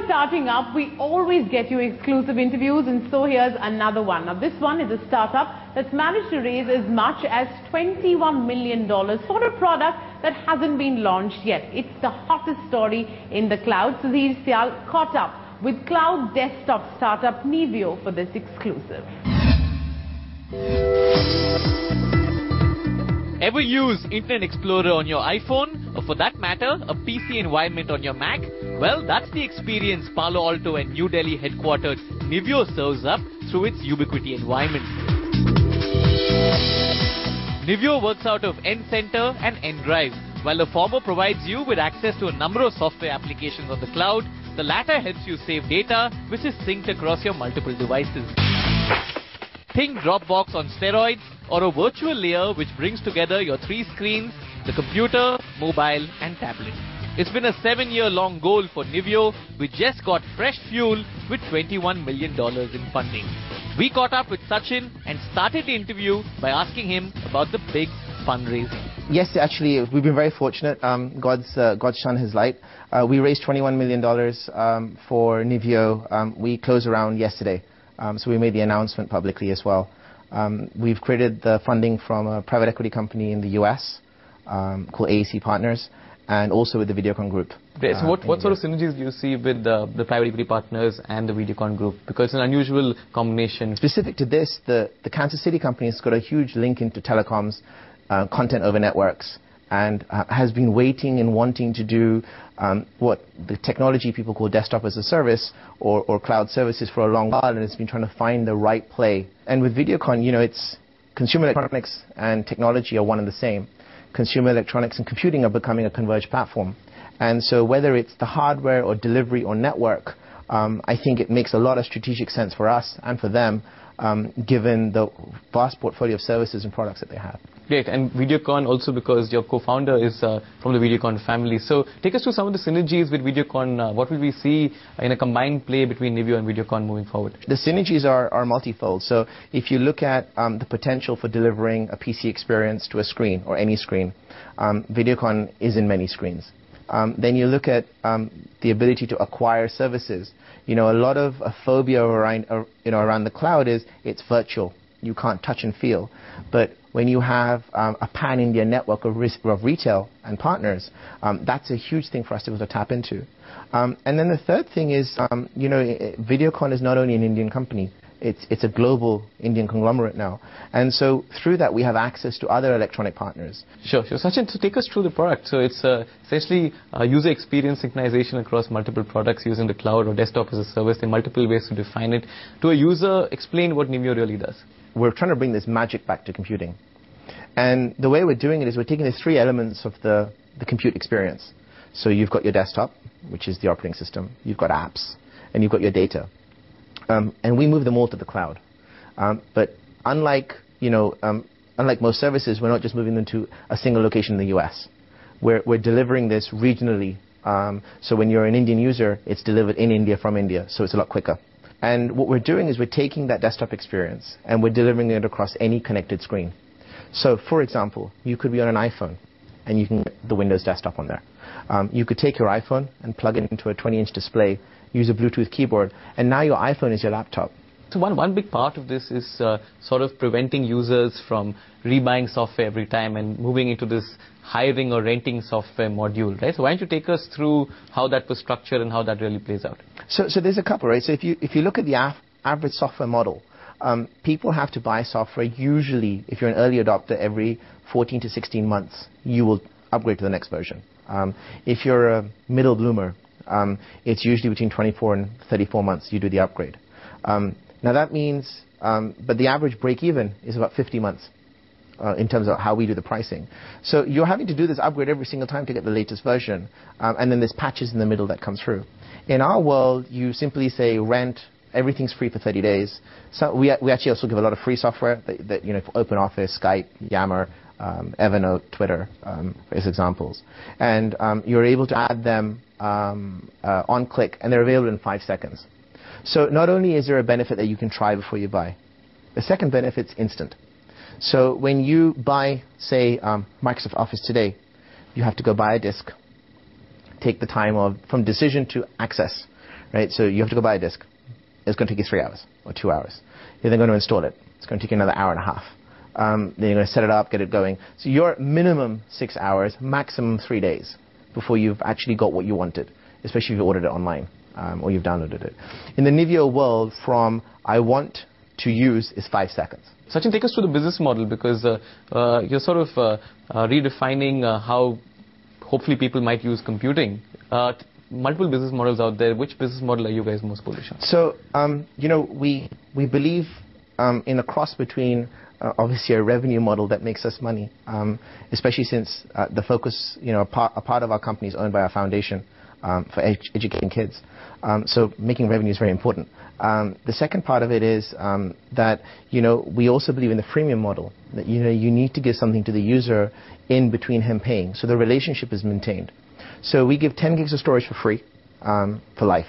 is starting up, we always get you exclusive interviews, and so here's another one. Now this one is a startup that's managed to raise as much as $21 million for a product that hasn't been launched yet. It's the hottest story in the cloud. Sudhir Syal caught up with cloud desktop startup Nivio for this exclusive. Ever use Internet Explorer on your iPhone, or for that matter, a PC environment on your Mac? Well, that's the experience Palo Alto and New Delhi headquartered Nivio serves up through its Ubiquiti environment. Nivio works out of N-Center and N-Drive. While the former provides you with access to a number of software applications on the cloud, the latter helps you save data, which is synced across your multiple devices. Think Dropbox on steroids, or a virtual layer which brings together your three screens, the computer, mobile and tablet. It's been a 7-year-long goal for Nivio, which just got fresh fuel with $21 million in funding. We caught up with Sachin and started the interview by asking him about the big fundraising. Yes, actually, we've been very fortunate. God shone His light. We raised $21 million for Nivio. We closed around yesterday, so we made the announcement publicly as well. We've created the funding from a private equity company in the US called AEC Partners, and also with the Videocon Group. Okay, so what sort of synergies do you see with the private equity partners and the Videocon Group? Because it's an unusual combination. Specific to this, the Kansas City company has got a huge link into telecoms, content over networks, and has been waiting and wanting to do what the technology people call desktop as a service or cloud services for a long while, and it's been trying to find the right play. And with Videocon, you know, it's consumer electronics and technology are one and the same. Consumer electronics and computing are becoming a converged platform. And so whether it's the hardware or delivery or network, I think it makes a lot of strategic sense for us and for them, given the vast portfolio of services and products that they have. Great, and Videocon also because your co-founder is from the Videocon family. So take us through some of the synergies with Videocon. What will we see in a combined play between Nivio and Videocon moving forward? The synergies are multifold. So if you look at the potential for delivering a PC experience to a screen or any screen, Videocon is in many screens. Then you look at the ability to acquire services. You know, a lot of a phobia around the cloud is it's virtual. You can't touch and feel. But when you have a pan-India network of retail and partners, that's a huge thing for us to be able to tap into. And then the third thing is, you know, Videocon is not only an Indian company. It's a global Indian conglomerate now. And so through that, we have access to other electronic partners. Sure. Sachin, so take us through the product. So it's essentially user experience synchronization across multiple products using the cloud or desktop as a service. There are multiple ways to define it. To a user, explain what Nivio really does. We're trying to bring this magic back to computing. And the way we're doing it is we're taking the three elements of the compute experience. So you've got your desktop, which is the operating system. You've got apps, and you've got your data. And we move them all to the cloud. But unlike most services, we're not just moving them to a single location in the US. We're delivering this regionally. So when you're an Indian user, it's delivered in India from India, so it's a lot quicker. And what we're doing is we're taking that desktop experience and we're delivering it across any connected screen. So, for example, you could be on an iPhone and you can get the Windows desktop on there. You could take your iPhone and plug it into a 20-inch display, use a Bluetooth keyboard, and now your iPhone is your laptop. So one big part of this is sort of preventing users from rebuying software every time and moving into this hiring or renting software module, right? So why don't you take us through how that was structured and how that really plays out? So there's a couple, right? So if you look at the average software model, people have to buy software usually, if you're an early adopter, every 14 to 16 months, you will upgrade to the next version. If you're a middle bloomer, it's usually between 24 and 34 months you do the upgrade. Now that means, but the average break-even is about 50 months in terms of how we do the pricing. So you're having to do this upgrade every single time to get the latest version, and then there's patches in the middle that come through. In our world, you simply say rent, everything's free for 30 days. So we actually also give a lot of free software that you know, for OpenOffice, Skype, Yammer, Evernote, Twitter, as examples. And you're able to add them on click, and they're available in 5 seconds. So not only is there a benefit that you can try before you buy, the second benefit's instant. So when you buy, say, Microsoft Office today, you have to go buy a disk, take the time from decision to access, right? So you have to go buy a disk. It's going to take you 3 hours or 2 hours. You're then going to install it. It's going to take you another hour and a half. Then you're going to set it up, get it going. So you're minimum 6 hours, maximum 3 days before you've actually got what you wanted, especially if you ordered it online or you've downloaded it. In the Nivio world, from I want to use is 5 seconds. Sachin, take us through the business model, because you're sort of redefining how hopefully people might use computing. Multiple business models out there. Which business model are you guys most bullish on? So, we believe in a cross between obviously a revenue model that makes us money, especially since the focus, a part of our company is owned by our foundation for educating kids. So making revenue is very important. The second part of it is that, we also believe in the freemium model, that, you need to give something to the user in between him paying, so the relationship is maintained. So we give 10 gigs of storage for free for life.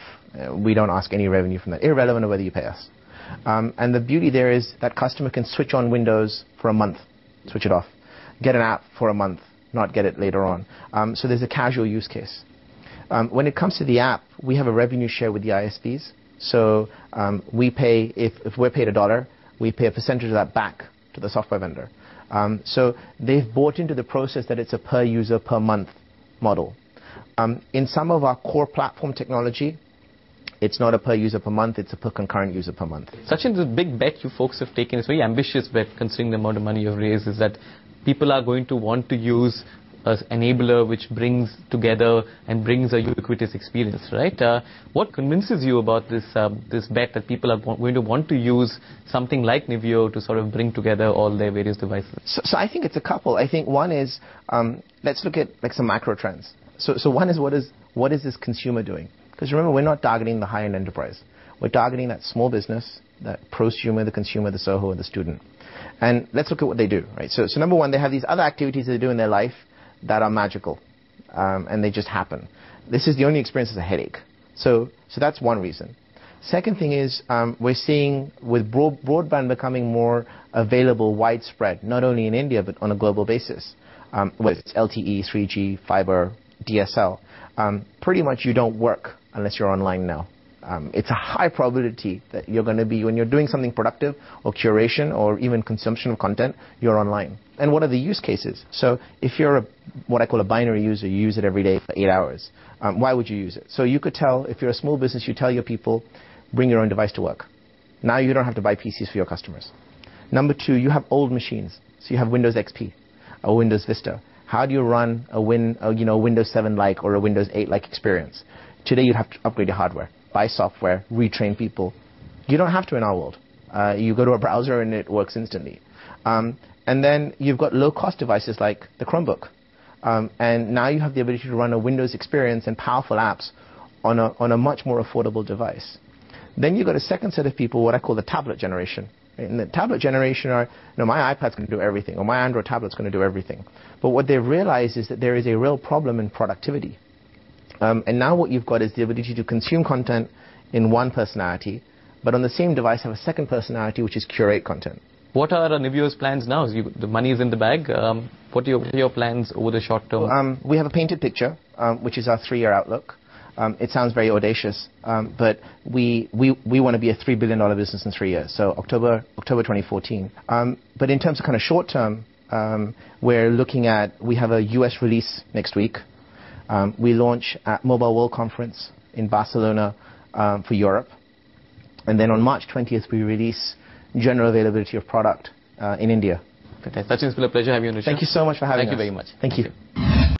We don't ask any revenue from that, irrelevant of whether you pay us. And the beauty there is that customer can switch on Windows for a month, switch it off, get an app for a month, not get it later on. So there's a casual use case. When it comes to the app, we have a revenue share with the ISPs. So we pay, if we're paid $1, we pay a percentage of that back to the software vendor. So they've bought into the process that it's a per user per month model. In some of our core platform technology, it's not a per user per month, it's a per concurrent user per month. Sachin, the big bet you folks have taken, it's a very ambitious bet considering the amount of money you've raised, is that people are going to want to use an enabler which brings together and brings a ubiquitous experience, right? What convinces you about this bet that people are going to want to use something like Nivio to sort of bring together all their various devices? So I think it's a couple. I think one is, let's look at like some macro trends. So one is, what is this consumer doing? Because remember, we're not targeting the high-end enterprise. We're targeting that small business, that prosumer, the consumer, the SOHO, and the student. And let's look at what they do, right? So number one, they have these other activities they do in their life that are magical, and they just happen. This is the only experience as a headache. So that's one reason. Second thing is, we're seeing with broadband becoming more available, widespread, not only in India, but on a global basis. Whether it's LTE, 3G, fiber, DSL, pretty much you don't work unless you're online now. It's a high probability that you're going to be, when you're doing something productive or curation or even consumption of content, you're online. And what are the use cases? So if you're what I call a binary user, you use it every day for 8 hours, why would you use it? So you could tell, if you're a small business, you tell your people, bring your own device to work. Now you don't have to buy PCs for your customers. Number two, you have old machines. So you have Windows XP or Windows Vista. How do you run a Windows 7-like or a Windows 8-like experience? Today you'd have to upgrade your hardware, buy software, retrain people. You don't have to in our world. You go to a browser and it works instantly. And then you've got low-cost devices like the Chromebook. And now you have the ability to run a Windows experience and powerful apps on a much more affordable device. Then you've got a second set of people, what I call the tablet generation. In the tablet generation are, my iPad's going to do everything, or my Android tablet's going to do everything. But what they've realized is that there is a real problem in productivity. And now what you've got is the ability to consume content in one personality, but on the same device have a second personality, which is curate content. What are Nivio's plans now? The money is in the bag. What are your plans over the short term? We have a painted picture, which is our 3-year outlook. It sounds very audacious, but we want to be a $3 billion business in 3 years, so October 2014. But in terms of kind of short term, we're looking at, we have a US release next week. We launch at Mobile World Conference in Barcelona for Europe. And then on March 20th, we release general availability of product in India. Fantastic. Sachin, it's been a pleasure having you on the show. Thank you so much for having us. Thank you very much. Thank you.